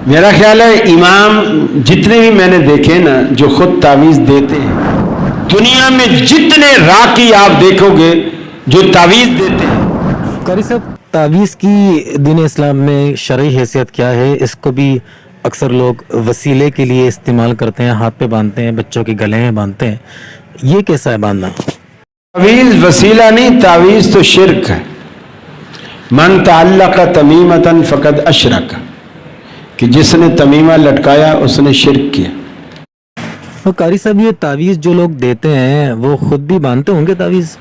میرا خیال ہے امام جتنے بھی میں نے دیکھے نا جو خود تعویذ دیتے ہیں، دنیا میں جتنے راقی آپ دیکھو گے جو تعویذ دیتے ہیں۔ قاری صاحب، تعویذ کی دین اسلام میں شرعی حیثیت کیا ہے؟ اس کو بھی اکثر لوگ وسیلے کے لیے استعمال کرتے ہیں، ہاتھ پہ باندھتے ہیں، بچوں کے گلے میں باندھتے ہیں، یہ کیسا ہے باندھنا؟ تعویذ وسیلہ نہیں، تعویذ تو شرک ہے۔ من تعلق تمیمۃ فقد اشرک، کہ جس نے تمیمہ لٹکایا اس نے شرک کیا۔ تو قاری صاحب، یہ تعویذ جو لوگ دیتے ہیں وہ خود بھی باندھتے ہوں گے تعویذ؟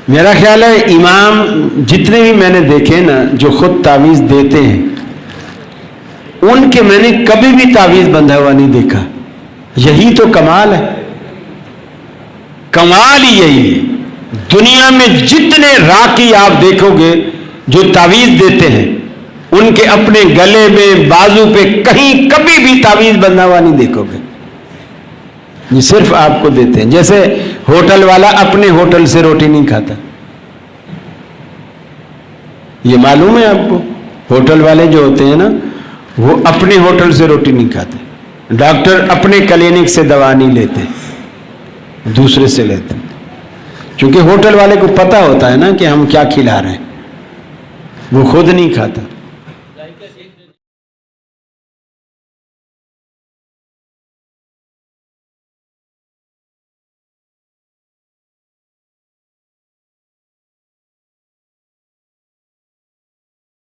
میرا خیال ہے امام جتنے بھی میں نے دیکھے نا جو خود تعویذ دیتے ہیں، ان کے میں نے کبھی بھی تعویذ بندھا ہوا نہیں دیکھا۔ یہی تو کمال ہے، کمال ہی یہی ہے۔ دنیا میں جتنے راقی آپ دیکھو گے جو تعویذ دیتے ہیں، ان کے اپنے گلے میں، بازو پہ کہیں کبھی بھی تعویذ بندھا ہوا نہیں دیکھو گے۔ یہ صرف آپ کو دیتے ہیں، جیسے ہوٹل والا اپنے ہوٹل سے روٹی نہیں کھاتا، یہ معلوم ہے آپ کو؟ ہوٹل والے جو ہوتے ہیں نا وہ اپنے ہوٹل سے روٹی نہیں کھاتے، ڈاکٹر اپنے کلینک سے دوا نہیں لیتے، دوسرے سے لیتے، کیونکہ ہوٹل والے کو پتہ ہوتا ہے نا کہ ہم کیا کھلا رہے ہیں، وہ خود نہیں کھاتا۔